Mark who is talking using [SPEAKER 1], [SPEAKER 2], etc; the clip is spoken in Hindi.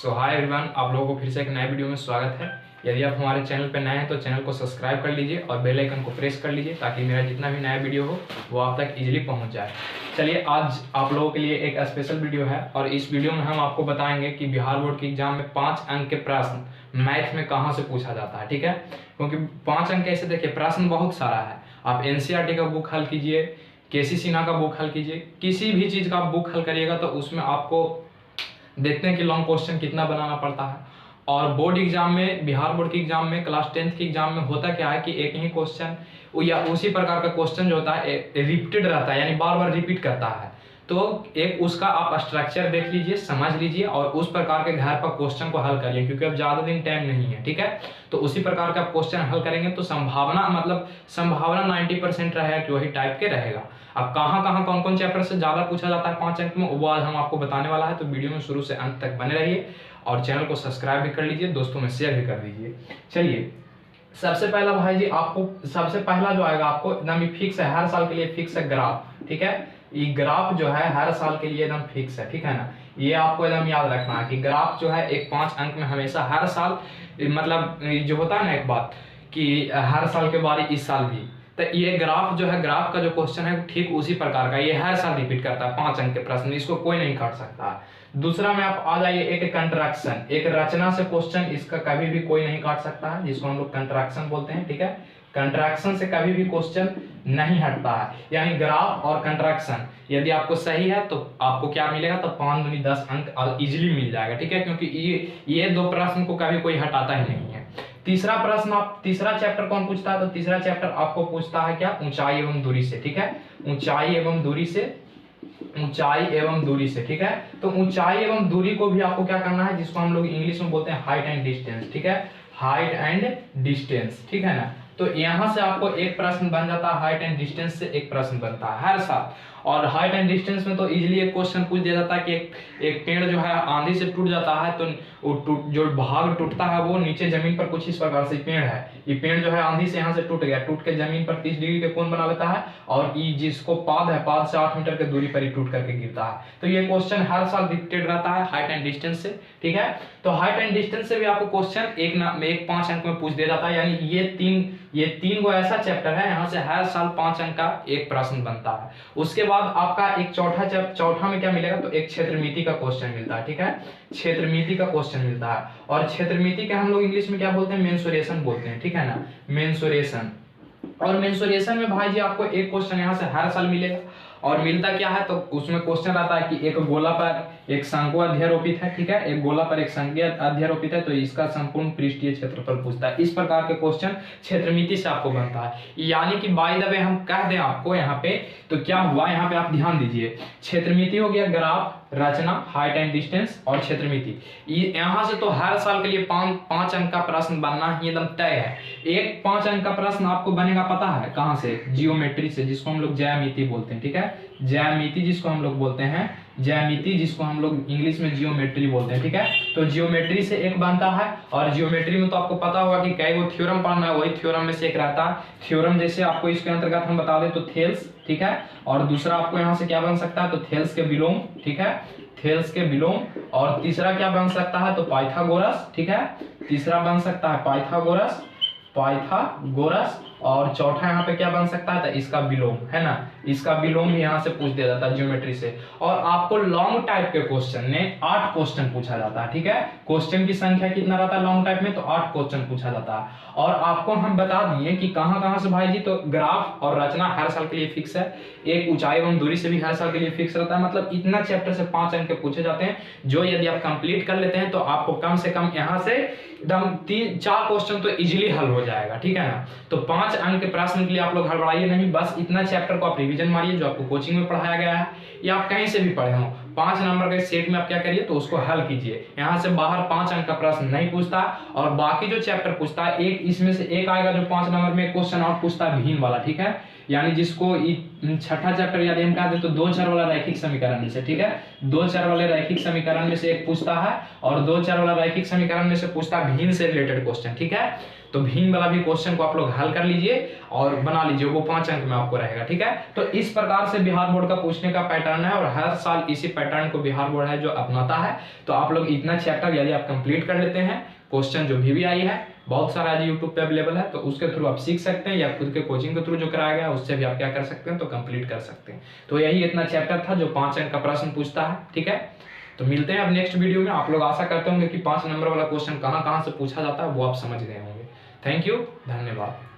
[SPEAKER 1] सो हाय एवरीवन, आप लोगों को फिर से एक नए वीडियो में स्वागत है। यदि आप हमारे चैनल पर नए हैं तो चैनल को सब्सक्राइब कर लीजिए और बेल आइकन को प्रेस कर लीजिए ताकि मेरा जितना भी नया वीडियो हो वो आप तक इजीली पहुंच जाए। चलिए, आज आप लोगों के लिए एक स्पेशल वीडियो है और इस वीडियो में हम आपको बताएंगे कि बिहार बोर्ड के एग्जाम में 5 अंक के प्रश्न मैथ में कहाँ से पूछा जाता है। ठीक है, क्योंकि 5 अंक ऐसे देखिए, प्रश्न बहुत सारा है। आप एनसीईआरटी का बुक हल कीजिए, केसी सिन्हा का बुक हल कीजिए, किसी भी चीज़ का आप बुक हल करिएगा तो उसमें आपको देखते हैं कि लॉन्ग क्वेश्चन कितना बनाना पड़ता है। और बोर्ड एग्जाम में, बिहार बोर्ड के एग्जाम में, क्लास 10th के एग्जाम में होता क्या है कि एक ही क्वेश्चन या उसी प्रकार का क्वेश्चन जो होता है रिपीटेड रहता है, यानी बार बार रिपीट करता है। तो एक उसका आप स्ट्रक्चर देख लीजिए, समझ लीजिए और उस प्रकार के घर पर क्वेश्चन को हल करिए, क्योंकि अब ज़्यादा दिन टाइम नहीं है। ठीक है, तो उसी प्रकार का क्वेश्चन हल करेंगे तो संभावना 90% रहेगा कि वही टाइप के रहेगा। अब कहाँ कौन कौन चैप्टर से ज़्यादा पूछा जाता है 5 अंक में, वो आज हम आपको बताने वाला है। तो वीडियो में शुरू से अंत तक बने रहिए और चैनल को सब्सक्राइब भी कर लीजिए, दोस्तों में शेयर भी कर दीजिए। चलिए, सबसे पहला भाई जी, आपको सबसे पहला जो आएगा आपको एकदम फिक्स है, हर साल के लिए फिक्स है ग्राफ। ठीक है, ये ग्राफ जो है हर साल के लिए एकदम फिक्स है। ठीक है ना, ये आपको एकदम याद रखना है कि ग्राफ जो है एक 5 अंक में हमेशा हर साल, मतलब जो होता है ना एक बात कि हर साल के बाद इस साल भी, तो ये ग्राफ जो है, ग्राफ का जो क्वेश्चन है ठीक उसी प्रकार का, ये हर साल रिपीट करता है 5 अंक के प्रश्न, इसको कोई नहीं काट सकता। दूसरा में आप आ जाइए, एक कंट्रैक्शन, एक रचना से क्वेश्चन, इसका कभी भी कोई नहीं काट सकता है, जिसको हम लोग कंट्रैक्शन बोलते हैं। ठीक है, कंट्रैक्शन से कभी भी क्वेश्चन नहीं हटता है, यानी ग्राफ और कंट्रैक्शन यदि आपको सही है तो आपको क्या मिलेगा, तो 5 दूनी 10 अंक इजीली मिल जाएगा। ठीक है, क्योंकि ये दो प्रश्न को कभी कोई हटाता ही नहीं है। तीसरा प्रश्न, आप तीसरा चैप्टर कौन पूछता है, तो तीसरा चैप्टर आपको पूछता है क्या, ऊंचाई एवं दूरी से। ठीक है, ऊंचाई एवं दूरी से, ऊंचाई एवं दूरी से। ठीक है, तो ऊंचाई एवं दूरी को भी आपको क्या करना है, जिसको हम लोग इंग्लिश में बोलते हैं हाइट एंड डिस्टेंस। ठीक है, हाइट एंड डिस्टेंस। ठीक है ना, तो यहां से आपको एक प्रश्न बन जाता है, हाइट एंड डिस्टेंस से एक प्रश्न बनता है हर साल। और हाइट एंड डिस्टेंस में तो इजीली एक क्वेश्चन पूछ दिया जाता है कि एक पेड़ जो है आंधी से टूट जाता है, तो जो भाग टूटता है वो नीचे जमीन पर कुछ इस प्रकार से पेड़ है, ये पेड़ जो है आंधी से यहाँ से टूट गया, टूट के जमीन पर 30 डिग्री के कोण बना लेता है और ये जिसको पाद है, पाद से 8 मीटर की दूरी पर ही टूट करके गिरता है। तो ये क्वेश्चन हर साल रिपीटेड रहता है हाइट एंड डिस्टेंस से। ठीक है, तो हाइट एंड डिस्टेंस से भी आपको क्वेश्चन एक 5 अंक में पूछ दिया जाता है, यानी ये तीन वो ऐसा चैप्टर है, यहाँ से हर साल 5 अंक का एक प्रश्न बनता है। उसके बाद आपका एक चौथा में क्या मिलेगा, तो एक क्षेत्रमिति का क्वेश्चन मिलता है। ठीक है, क्षेत्रमिति का क्वेश्चन मिलता है, और क्षेत्रमिति के हम लोग इंग्लिश में क्या बोलते हैं, मेंसुरेशन बोलते हैं। ठीक है ना, मेंसुरेशन। और मेंसुरेशन में भाई जी आपको एक क्वेश्चन यहाँ से हर साल मिलेगा, और मिलता क्या है, तो उसमें क्वेश्चन आता है कि एक गोला पर एक शंकु अध्यारोपित है। ठीक है, एक गोला पर एक शंकु अध्यारोपित है, तो इसका संपूर्ण पृष्ठीय क्षेत्रफल पूछता है। इस प्रकार के क्वेश्चन क्षेत्रमिति से आपको बनता है। यानी कि बाय द वे हम कह दें आपको यहाँ पे, तो क्या हुआ यहाँ पे आप ध्यान दीजिए, क्षेत्रमिति हो गया ग्राफ, रचना, हाइट एंड डिस्टेंस और क्षेत्रमिति। यहाँ से तो हर साल के लिए 5 अंक का प्रश्न बनना ही एकदम तय है। एक 5 अंक का प्रश्न आपको बनेगा पता है कहाँ से, जियोमेट्री से, जिसको हम लोग ज्यामिति बोलते हैं। ठीक है, ज्यामिति जिसको हम लोग बोलते हैं, ज्यामिति जिसको हम लोग इंग्लिश में जियोमेट्री बोलते हैं। ठीक है, तो जियोमेट्री से एक बनता है, और जियोमेट्री में तो आपको पता होगा कि कई वो थ्योरम पढ़ना है, वही थ्योरम में से एक रहता है। थ्योरम जैसे आपको इसके अंतर्गत हम बता दें तो थेल्स। ठीक है, और दूसरा आपको यहाँ से क्या बन सकता है, तो थेल्स के विलोम। ठीक है, थेल्स के विलोम। और तीसरा क्या बन सकता है, तो पाइथागोरस। ठीक है, तीसरा बन सकता है पाइथागोरस। और चौथा यहाँ पे क्या बन सकता है, तो इसका विलोम, है ना, इसका विलोम भी यहाँ से पूछ दिया जाता है जियोमेट्री से। और आपको लॉन्ग टाइप के क्वेश्चन में 8 क्वेश्चन पूछा जाता है। ठीक है, क्वेश्चन की संख्या कितना रहता है लॉन्ग टाइप में, तो 8 क्वेश्चन पूछा जाता है। और आपको हम बता दिए कि कहाँ से भाई जी, तो ग्राफ और रचना हर साल के लिए फिक्स है, एक ऊंचाई एवं दूरी से भी हर साल के लिए फिक्स रहता है। मतलब इतना चैप्टर से 5 अंक के पूछे जाते हैं, जो यदि आप कंप्लीट कर लेते हैं तो आपको कम से कम यहाँ से एकदम 3-4 क्वेश्चन तो इजीली हल हो जाएगा। ठीक है ना, तो 5 अंक के प्रश्न के लिए आप लोग हड़बड़ाइए नहीं, बस इतना चैप्टर को आप रिवीजन मारिए जो आपको कोचिंग में पढ़ाया गया है या आप कहीं से भी पढ़े हो। 5 नंबर के सेट में आप क्या करिए, तो उसको हल कीजिए। यहाँ से बाहर 5 अंक का प्रश्न नहीं पूछता, और बाकी जो चैप्टर पूछता है, एक इसमें से एक आएगा जो 5 नंबर में क्वेश्चन और पूछता है भीम वाला। ठीक है, यानी जिसको छठा चैप्टर यदि हम कह दें तो 2 चर वाला रैखिक समीकरण में से। ठीक है, 2 चर वाले रैखिक समीकरण में से एक पूछता है, और 2 चर वाला रैखिक समीकरण में से पूछता है भीम से रिलेटेड क्वेश्चन। ठीक है, तो भिन्न वाला भी क्वेश्चन को आप लोग हल कर लीजिए और बना लीजिए, वो 5 अंक में आपको रहेगा। ठीक है, तो इस प्रकार से बिहार बोर्ड का पूछने का पैटर्न है और हर साल इसी पैटर्न को बिहार बोर्ड है जो अपनाता है। तो आप लोग इतना चैप्टर यदि आप कंप्लीट कर लेते हैं, क्वेश्चन जो भी आई है बहुत सारा आज यूट्यूब पे अवेलेबल है, तो उसके थ्रू आप सीख सकते हैं या खुद के कोचिंग के थ्रू जो कराया गया उससे भी आप क्या कर सकते हैं, तो कंप्लीट कर सकते हैं। तो यही इतना चैप्टर था जो 5 अंक का प्रश्न पूछता है। ठीक है, तो मिलते हैं अब नेक्स्ट वीडियो में। आप लोग आशा करते होंगे कि 5 नंबर वाला क्वेश्चन कहाँ से पूछा जाता है वो आप समझ गए होंगे। थैंक यू, धन्यवाद।